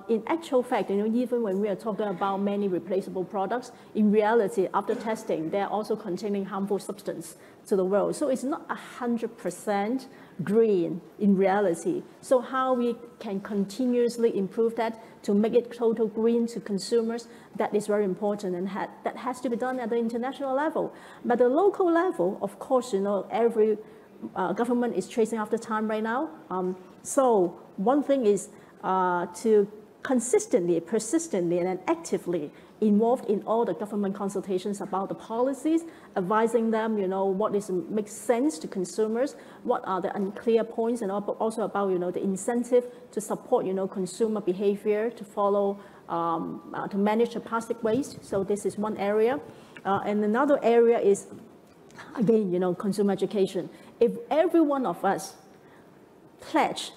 [SPEAKER 2] In actual fact, even when we are talking about many replaceable products, in reality, after testing, they are also containing harmful substance to the world. So it's not 100% green in reality. So how we can continuously improve that to make it total green to consumers, that is very important, and that has to be done at the international level. But the local level, of course, every government is chasing after time right now. So one thing is to consistently, persistently, and actively involved in all the government consultations about the policies, advising them, what makes sense to consumers, what are the unclear points, and also about, the incentive to support, consumer behavior to follow, to manage the plastic waste. So this is one area. And another area is, again, consumer education. If every one of us pledge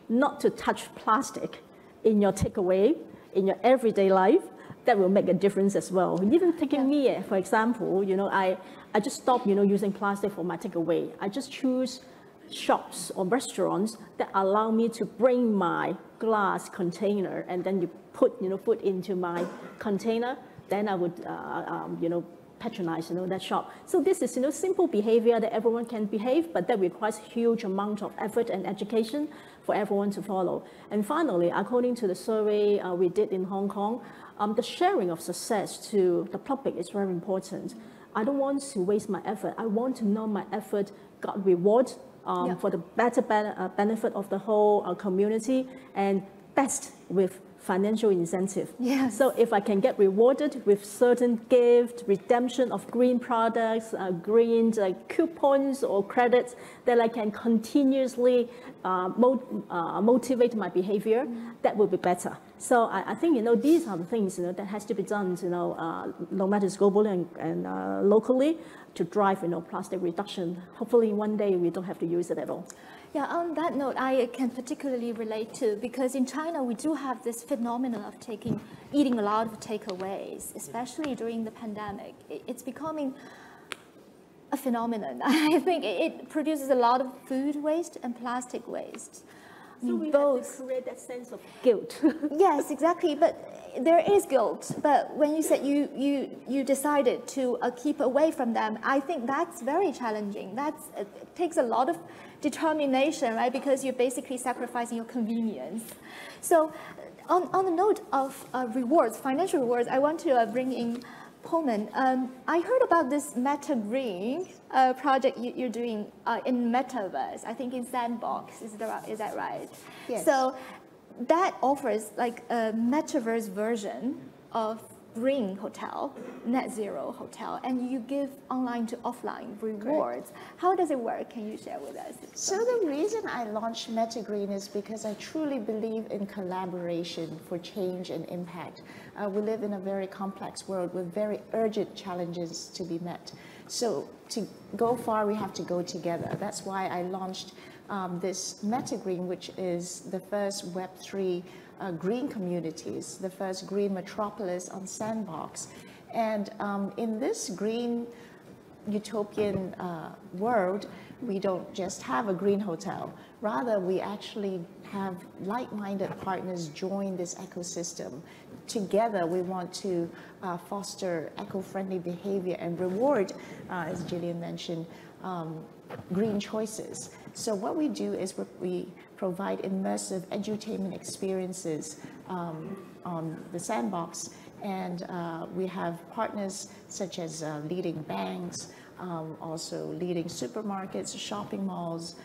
[SPEAKER 2] not to touch plastic in your takeaway, in your everyday life, that will make a difference as well. Even taking me, for example, I just stopped, using plastic for my takeaway. I just choose shops or restaurants that allow me to bring my glass container, and then you put, food into my container. Then I would, patronize, that shop. So this is, simple behavior that everyone can behave, but that requires huge amount of effort and education for everyone to follow. And finally, according to the survey we did in Hong Kong, the sharing of success to the public is very important. I don't want to waste my effort. I want to know my effort got reward for the better benefit of the whole community, and best with financial incentive.
[SPEAKER 1] Yes.
[SPEAKER 2] So if I can get rewarded with certain gift, redemption of green products, green coupons or credits, that I can continuously motivate my behavior, that will be better. So I think, these are the things, that has to be done, no matter it's globally and locally, to drive, plastic reduction. Hopefully one day we don't have to use it at all.
[SPEAKER 1] Yeah, on that note, I can particularly relate to, because in China we do have this phenomenon of eating a lot of takeaways, especially during the pandemic. It's becoming a phenomenon. I think it produces a lot of food waste and plastic waste.
[SPEAKER 2] So we
[SPEAKER 1] both
[SPEAKER 2] have to create that sense of guilt.
[SPEAKER 1] Yes, exactly. But there is guilt. But when you said you decided to keep away from them, I think that's very challenging. It takes a lot of determination, right? Because you're basically sacrificing your convenience. So on the note of rewards, financial rewards, I want to bring in Pullman. I heard about this Meta Green project you're doing in Metaverse, I think in Sandbox, is that right?
[SPEAKER 4] Yes.
[SPEAKER 1] So that offers like a Metaverse version of green hotel, net zero hotel, and you give online to offline rewards. Correct. How does it work? Can you share with us?
[SPEAKER 4] So the reason I launched Meta Green is because I truly believe in collaboration for change and impact. We live in a very complex world with very urgent challenges to be met. So to go far, we have to go together. That's why I launched this Meta Green, which is the first Web3 green communities, the first green metropolis on Sandbox. And in this green utopian world, we don't just have a green hotel. Rather, we actually have like-minded partners join this ecosystem. Together, we want to foster eco-friendly behavior and reward, as Gillian mentioned, green choices. So what we do is we provide immersive edutainment experiences on the Sandbox, and we have partners such as leading banks, also leading supermarkets, shopping malls,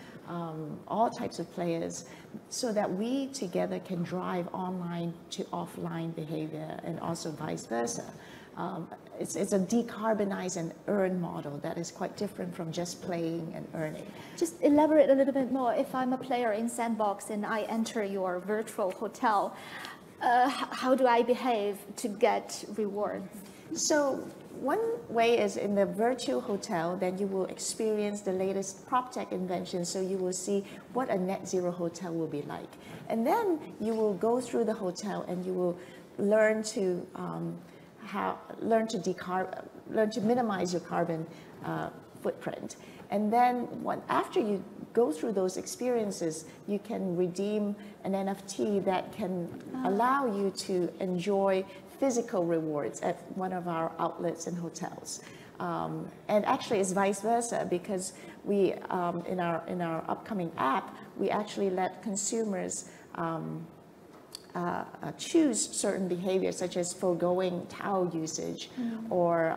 [SPEAKER 4] all types of players, so that we together can drive online to offline behavior, and also vice versa. It's a decarbonize and earn model that is quite different from just playing and earning.
[SPEAKER 1] Just elaborate a little bit more. If I'm a player in Sandbox and I enter your virtual hotel, how do I behave to get rewards?
[SPEAKER 4] So one way is in the virtual hotel, then you will experience the latest PropTech inventions, so you will see what a net zero hotel will be like. And then you will go through the hotel and you will learn to learn to minimize your carbon footprint. And then after you go through those experiences, you can redeem an NFT that can allow you to enjoy physical rewards at one of our outlets and hotels. And actually it's vice versa, because we, in our upcoming app, we actually let consumers choose certain behaviors, such as foregoing towel usage or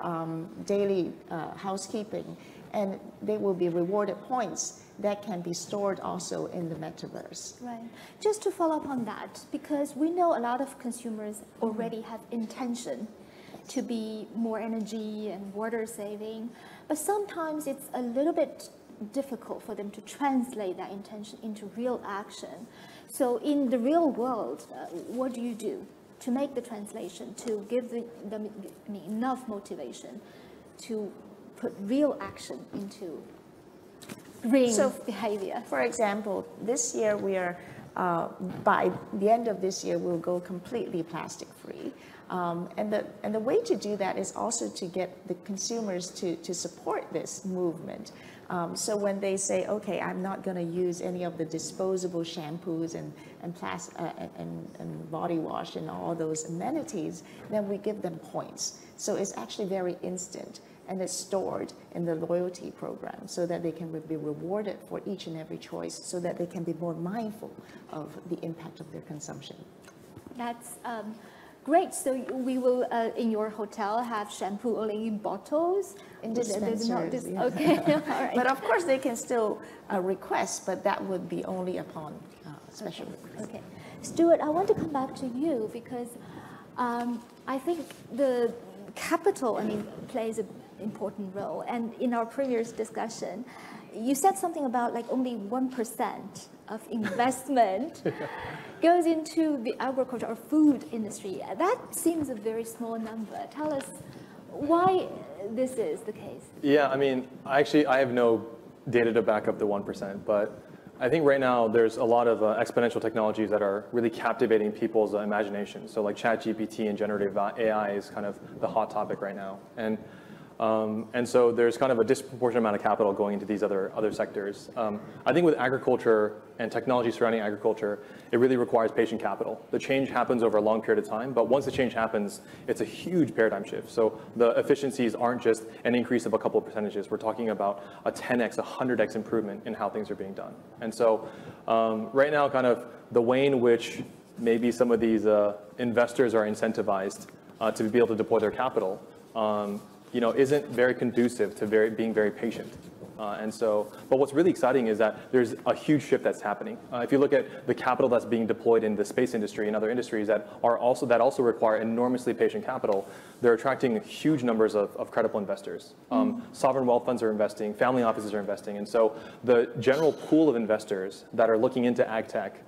[SPEAKER 4] daily housekeeping, and they will be rewarded points that can be stored also in the metaverse.
[SPEAKER 1] Right. Just to follow up on that, because we know a lot of consumers already have intention to be more energy and water saving, but sometimes it's a little bit difficult for them to translate that intention into real action. So in the real world, what do you do to make the translation, to give them enough motivation to put real action into green behavior?
[SPEAKER 4] For example, this year we are, by the end of this year, we'll go completely plastic free. And the way to do that is also to get the consumers to support this movement. So when they say, okay, I'm not going to use any of the disposable shampoos and body wash and all those amenities, then we give them points. So it's actually very instant, and it's stored in the loyalty program so that they can be rewarded for each and every choice, so that they can be more mindful of the impact of their consumption.
[SPEAKER 1] That's great. So we will, in your hotel, have shampoo only in bottles?
[SPEAKER 4] In dispensers, yeah.
[SPEAKER 1] Okay, all right.
[SPEAKER 4] But of course, they can still request, but that would be only upon special request.
[SPEAKER 1] Okay. Stuart, I want to come back to you because I think the capital, plays an important role. And in our previous discussion, you said something about like only 1% of investment goes into the agriculture or food industry. That seems a very small number. Tell us why this is the case.
[SPEAKER 3] Yeah, I have no data to back up the 1%, but I think right now there's a lot of exponential technologies that are really captivating people's imagination. So like ChatGPT and generative AI is kind of the hot topic right now. And so there's kind of a disproportionate amount of capital going into these other sectors. I think with agriculture and technology surrounding agriculture, it really requires patient capital. The change happens over a long period of time, but once the change happens, it's a huge paradigm shift. So the efficiencies aren't just an increase of a couple of percentages. We're talking about a 10x, 100x improvement in how things are being done. And so right now, kind of the way in which maybe some of these investors are incentivized to be able to deploy their capital, isn't very conducive to being very patient. But what's really exciting is that there's a huge shift that's happening. If you look at the capital that's being deployed in the space industry and other industries that also require enormously patient capital, they're attracting huge numbers of credible investors. Sovereign wealth funds are investing, family offices are investing, and so the general pool of investors that are looking into ag tech,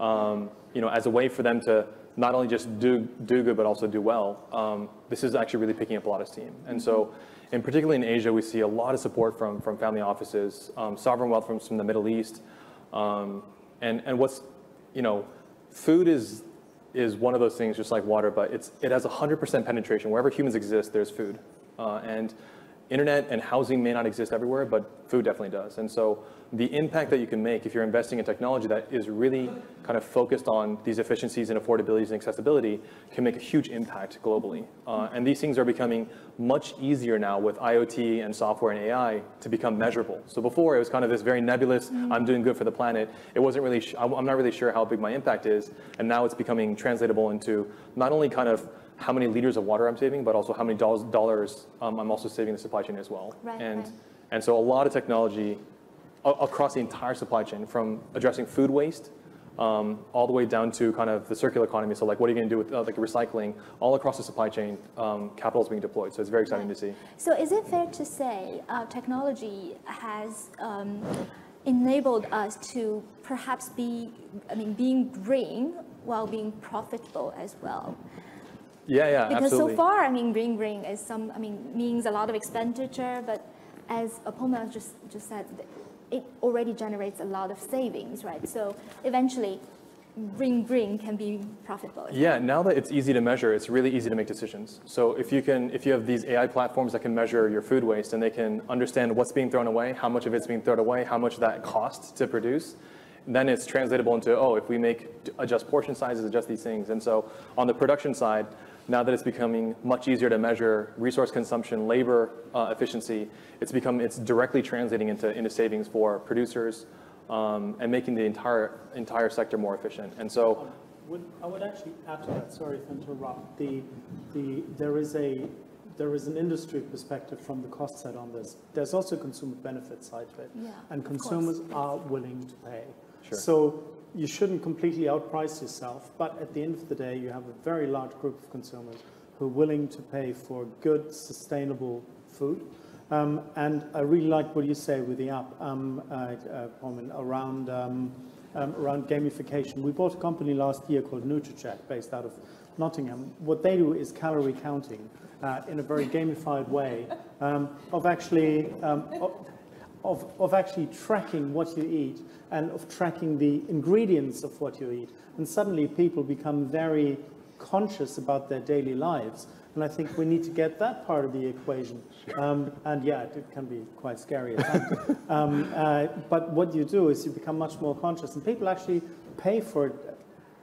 [SPEAKER 3] as a way for them to not only just do good, but also do well, this is actually really picking up a lot of steam. And so, and particularly in Asia, we see a lot of support from family offices, sovereign wealth from the Middle East. And what's, food is one of those things just like water, but it has 100% penetration. Wherever humans exist, there's food. And internet and housing may not exist everywhere, but food definitely does. And so the impact that you can make if you're investing in technology that is really kind of focused on these efficiencies and affordabilities and accessibility can make a huge impact globally. And these things are becoming much easier now with IoT and software and AI to become measurable. So before it was kind of this very nebulous, I'm doing good for the planet. It wasn't really, I'm not really sure how big my impact is. And now it's becoming translatable into not only kind of how many liters of water I'm saving, but also how many dollars I'm also saving the supply chain as well.
[SPEAKER 1] Right,
[SPEAKER 3] and so a lot of technology across the entire supply chain, from addressing food waste all the way down to kind of the circular economy. So like, what are you going to do with like recycling? All across the supply chain, capital is being deployed. So it's very exciting to see.
[SPEAKER 1] So is it fair to say technology has enabled us to perhaps being green while being profitable as well?
[SPEAKER 3] Yeah,
[SPEAKER 1] because
[SPEAKER 3] absolutely.
[SPEAKER 1] So far, green is means a lot of expenditure, but as Apoma just said, it already generates a lot of savings, right? So eventually, green can be profitable.
[SPEAKER 3] Yeah, now that it's easy to measure, it's really easy to make decisions. So if you have these AI platforms that can measure your food waste and they can understand what's being thrown away, how much of it's being thrown away, how much that costs to produce, then it's translatable into, if we adjust portion sizes, adjust these things. And so on the production side, now that it's becoming much easier to measure resource consumption, labor efficiency, it's directly translating into savings for producers and making the entire sector more efficient. And so,
[SPEAKER 5] I would actually add to that. Sorry to interrupt. There is an industry perspective from the cost side on this. There's also a consumer benefit side to it, and consumers are willing to pay.
[SPEAKER 3] Sure.
[SPEAKER 5] So you shouldn't completely outprice yourself, but at the end of the day, you have a very large group of consumers who are willing to pay for good, sustainable food. And I really like what you say with the app, Pullman, around gamification. We bought a company last year called NutriCheck, based out of Nottingham. What they do is calorie counting in a very gamified way of actually tracking what you eat and of tracking the ingredients of what you eat. And suddenly people become very conscious about their daily lives And I think we need to get that part of the equation. And yeah, it can be quite scary at times. But what you do is you become much more conscious, and people actually pay for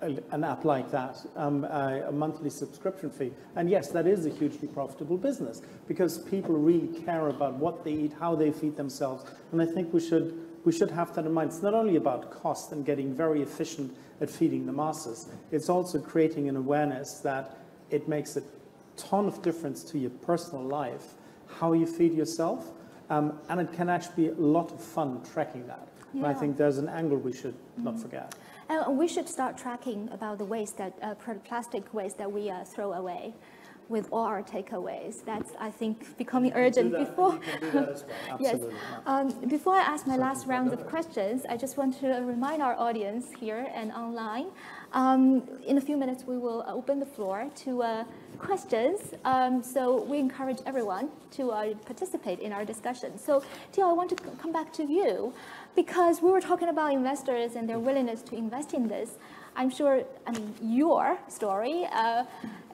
[SPEAKER 5] an app like that, a monthly subscription fee. And yes, that is a hugely profitable business because people really care about what they eat, how they feed themselves. And I think we should have that in mind. It's not only about cost and getting very efficient at feeding the masses, it's also creating an awareness that it makes a ton of difference to your personal life, how you feed yourself, and it can actually be a lot of fun tracking that. Yeah. And I think there's an angle we should not forget.
[SPEAKER 1] And we should start tracking about the waste that plastic waste that we throw away with all our takeaways. That's, I think, becoming urgent before.
[SPEAKER 5] You can do that as well. Absolutely.
[SPEAKER 1] Yes. Before I ask my last round of questions, I just want to remind our audience here and online. In a few minutes, we will open the floor to questions. So we encourage everyone to participate in our discussion. So, Theo, I want to come back to you because we were talking about investors and their willingness to invest in this. I'm sure, your story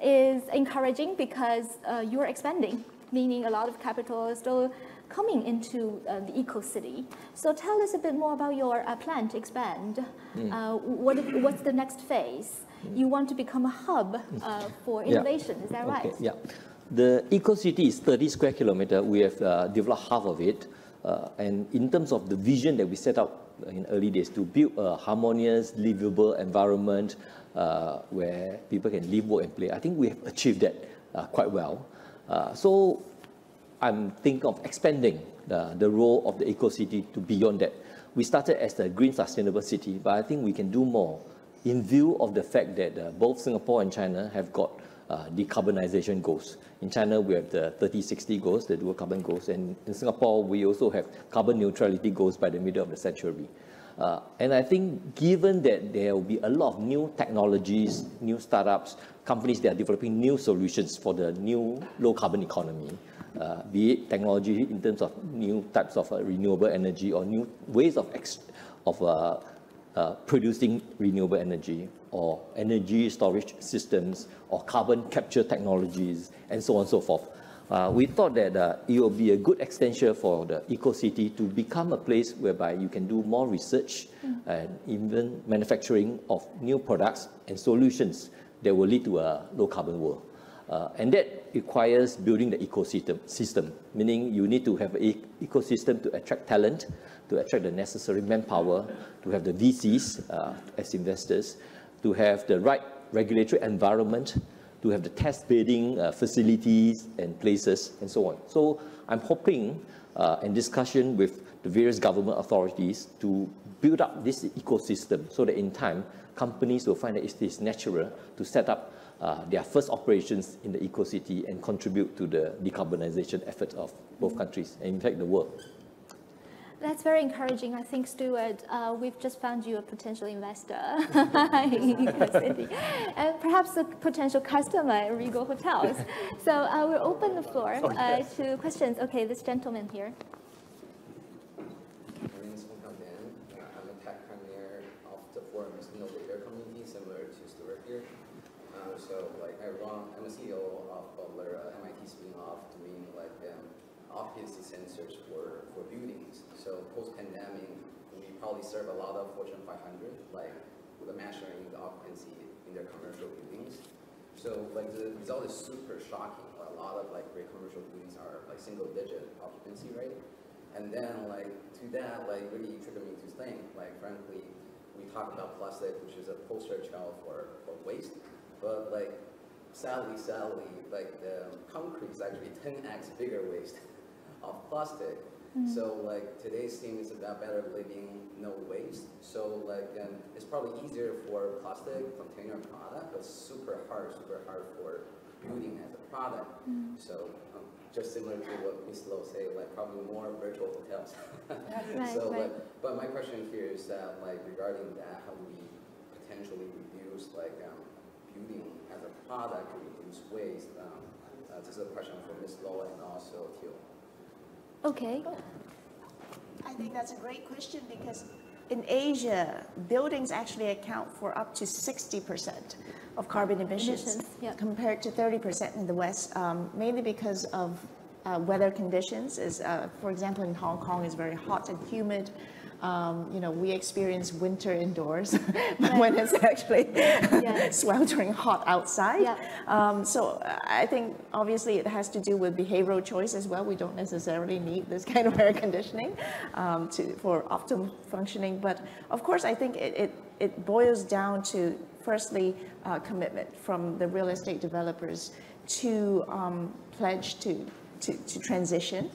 [SPEAKER 1] is encouraging because you're expanding, meaning a lot of capital is still coming into the eco-city. So tell us a bit more about your plan to expand. What's the next phase? You want to become a hub for innovation, is that right?
[SPEAKER 6] Yeah. The eco-city is 30 square kilometers. We have developed half of it. And in terms of the vision that we set out in early days to build a harmonious, livable environment where people can live, work, and play, I think we have achieved that quite well. So I'm thinking of expanding the role of the eco-city to beyond that. We started as the green sustainable city, but I think we can do more in view of the fact that both Singapore and China have got decarbonization goals. In China, we have the 30-60 goals, the dual carbon goals, and in Singapore, we also have carbon neutrality goals by the middle of the century. And I think given that there will be a lot of new technologies, new startups, companies that are developing new solutions for the new low-carbon economy, be it technology in terms of new types of renewable energy or new ways of producing renewable energy or energy storage systems or carbon capture technologies and so on and so forth. We thought that it will be a good extension for the eco-city to become a place whereby you can do more research and even manufacturing of new products and solutions that will lead to a low-carbon world. And that requires building the ecosystem, meaning you need to have an ecosystem to attract talent, to attract the necessary manpower, to have the VCs as investors, to have the right regulatory environment, to have the test bedding facilities and places, and so on. So I'm hoping in discussion with the various government authorities to build up this ecosystem so that in time, companies will find that it is natural to set up their first operations in the eco-city and contribute to the decarbonization efforts of both countries and in fact the world.
[SPEAKER 1] That's very encouraging. I think, Stuart, we've just found you a potential investor and perhaps a potential customer at Regal Hotels. So we'll open the floor to questions. Okay, this gentleman here.
[SPEAKER 7] My name is Hong Kong Dan. I'm a tech pioneer of the forum's innovator community, similar to Stuart here. I'm a CEO of Butler, MIT spin-off, doing occupancy sensors for buildings. So post-pandemic, we probably serve a lot of Fortune 500, the measuring the occupancy in their commercial buildings. So the result is super shocking. A lot of great commercial buildings are single-digit occupancy rate. And then to that really triggered me to think, frankly, we talk about plastic, which is a poster child for waste, but sadly, the concrete is actually 10x bigger waste of plastic. So today's theme is about better living, no waste. So it's probably easier for plastic container product, but super hard for building as a product. So just similar to what Ms. Lowe said, probably more virtual hotels. But my question here is that regarding that, how do we potentially reduce building as a product to reduce waste? This is a question for Ms. Lowe and also Theo.
[SPEAKER 1] Okay.
[SPEAKER 8] I think that's a great question because
[SPEAKER 4] in Asia, buildings actually account for up to 60% of carbon emissions
[SPEAKER 1] yeah.
[SPEAKER 4] compared to 30% in the West, mainly because of weather conditions. For example, in Hong Kong, it's very hot and humid. We experience winter indoors when it's actually sweltering hot outside.
[SPEAKER 1] Yeah.
[SPEAKER 4] So I think obviously it has to do with behavioral choice as well. We don't necessarily need this kind of air conditioning for optimal functioning. But of course, I think it boils down to, firstly, commitment from the real estate developers to pledge to transition.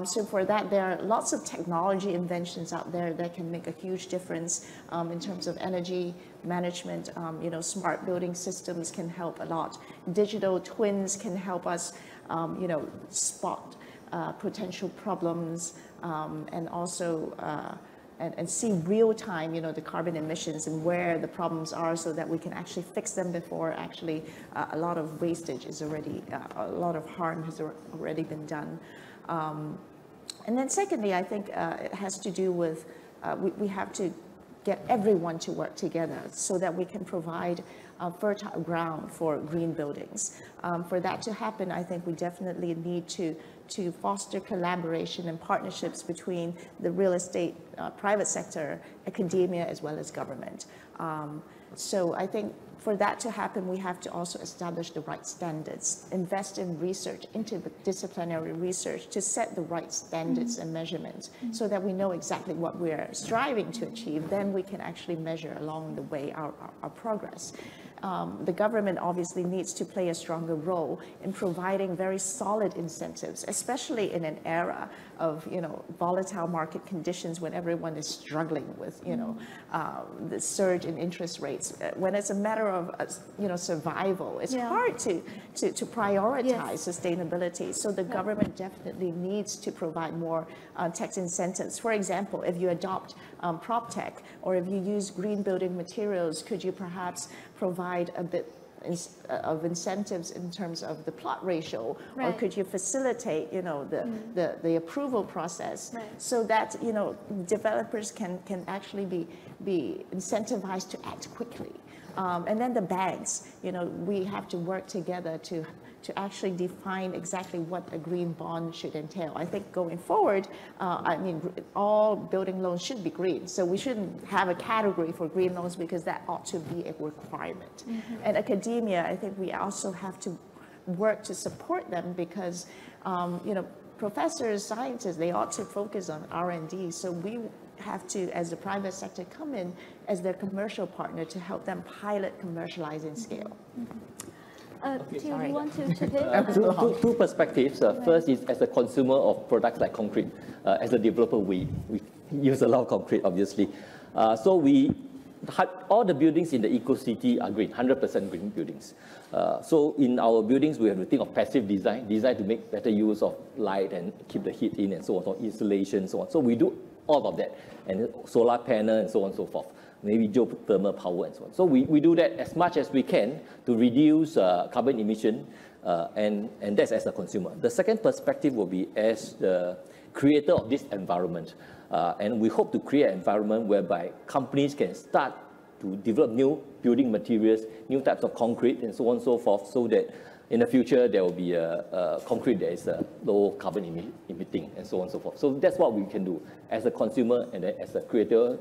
[SPEAKER 4] So for that, there are lots of technology inventions out there that can make a huge difference in terms of energy management. Smart building systems can help a lot. Digital twins can help us, spot potential problems and also and see real time, the carbon emissions and where the problems are, so that we can actually fix them before actually a lot of wastage is already, a lot of harm has already been done. And then secondly, I think it has to do with, we have to get everyone to work together so that we can provide fertile ground for green buildings. For that to happen, I think we definitely need to foster collaboration and partnerships between the real estate, private sector, academia, as well as government. So I think for that to happen, we have to also establish the right standards, invest in research, interdisciplinary research, to set the right standards and measurements so that we know exactly what we're striving to achieve. Then we can actually measure along the way our progress. The government obviously needs to play a stronger role in providing very solid incentives, especially in an era of volatile market conditions when everyone is struggling with the surge in interest rates. When it's a matter of survival, it's hard to prioritize sustainability. So the government definitely needs to provide more tax incentives. For example, if you adopt PropTech, or if you use green building materials, could you perhaps provide a bit of incentives in terms of the plot ratio, or could you facilitate, the approval process, so that developers can actually be incentivized to act quickly. And then the banks, we have to work together to actually define exactly what a green bond should entail. I think going forward, all building loans should be green. So we shouldn't have a category for green loans, because that ought to be a requirement. And academia, I think we also have to work to support them, because professors, scientists, they ought to focus on R&D. So we have to, as the private sector, come in as their commercial partner to help them pilot, commercialize, and scale.
[SPEAKER 1] Do you want to chip in?
[SPEAKER 6] Two perspectives. First is as a consumer of products like concrete. As a developer, we use a lot of concrete, obviously. So all the buildings in the Eco-City are green, 100% green buildings. So in our buildings, we have to think of passive design to make better use of light and keep the heat in, and so on, so insulation, and so on. So we do all of that, and solar panel, and so on and so forth. Maybe geothermal power and so on. So we do that as much as we can to reduce carbon emission, and that's as a consumer. The second perspective will be as the creator of this environment. And we hope to create an environment whereby companies can start to develop new building materials, new types of concrete, and so on and so forth, so that in the future there will be a concrete that is low carbon emitting, and so on and so forth. So that's what we can do as a consumer and then as a creator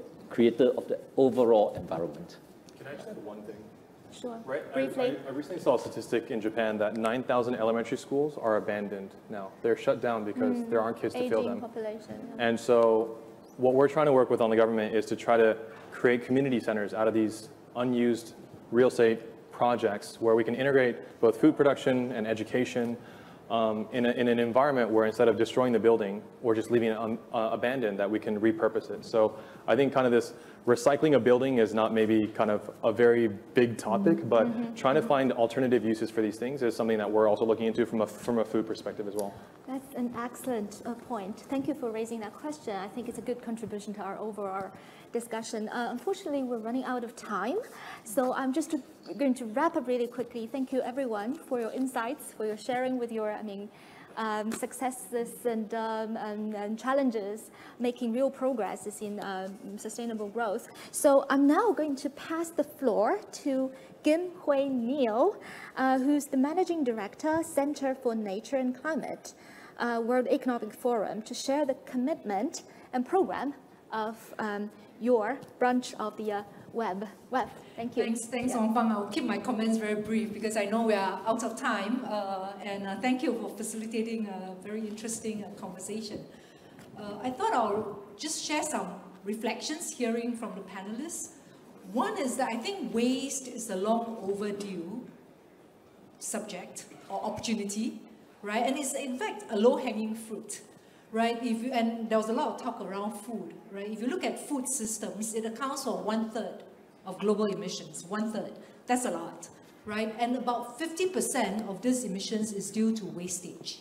[SPEAKER 6] of the overall environment.
[SPEAKER 3] Can I just add one thing?
[SPEAKER 1] Sure.
[SPEAKER 3] Right.
[SPEAKER 1] Briefly.
[SPEAKER 3] I recently saw a statistic in Japan that 9,000 elementary schools are abandoned now. They're shut down because there aren't kids to fill them.
[SPEAKER 1] Population.
[SPEAKER 3] And so what we're trying to work with on the government is to try to create community centers out of these unused real estate projects, where we can integrate both food production and education in an environment where, instead of destroying the building or just leaving it abandoned, that we can repurpose it. So I think kind of this recycling a building is not maybe kind of a very big topic, but trying to find alternative uses for these things is something that we're also looking into from a food perspective as well.
[SPEAKER 1] That's an excellent point. Thank you for raising that question. I think it's a good contribution to our overall discussion. Unfortunately, we're running out of time, so I'm just going to wrap up really quickly. Thank you, everyone, for your insights, for your sharing with your, successes and challenges, making real progresses in sustainable growth. So I'm now going to pass the floor to Kim Hui Neal, who's the Managing Director, Center for Nature and Climate, World Economic Forum, to share the commitment and program of your branch of the web. Thank you.
[SPEAKER 8] Thanks, Ong Fang. I'll keep my comments very brief because I know we are out of time. And thank you for facilitating a very interesting conversation. I thought I'll just share some reflections hearing from the panelists. One is that I think waste is a long overdue subject or opportunity, right? And it's in fact a low-hanging fruit, right? And there was a lot of talk around food, right? If you look at food systems, it accounts for 1/3 of global emissions, 1/3. That's a lot, right? And about 50% of these emissions is due to wastage,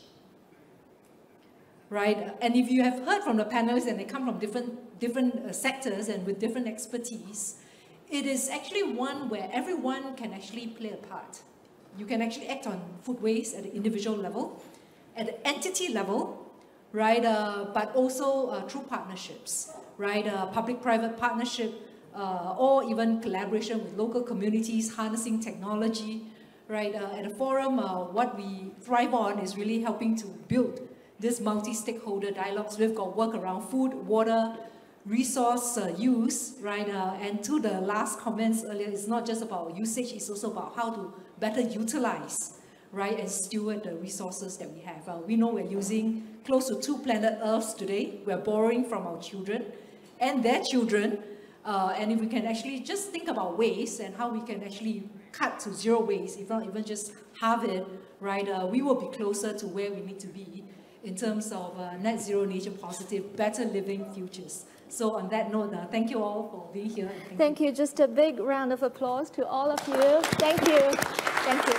[SPEAKER 8] right? And if you have heard from the panelists, and they come from different sectors and with different expertise, it is actually one where everyone can actually play a part. You can actually act on food waste at the individual level, at the entity level, right? But also through partnerships, right? Public-private partnership, or even collaboration with local communities, harnessing technology, right? At the forum, what we thrive on is really helping to build this multi-stakeholder dialogues. We've got work around food, water, resource use, right? And to the last comments earlier, it's not just about usage, it's also about how to better utilize, right, and steward the resources that we have. We know we're using close to 2 planet Earths today. We're borrowing from our children and their children. And if we can actually just think about waste and how we can actually cut to zero waste, if not even just halve it, right, we will be closer to where we need to be in terms of net zero, nature positive, better living futures. So on that note, thank you all for being here.
[SPEAKER 1] Thank you. Just a big round of applause to all of you. Thank you. Thank you.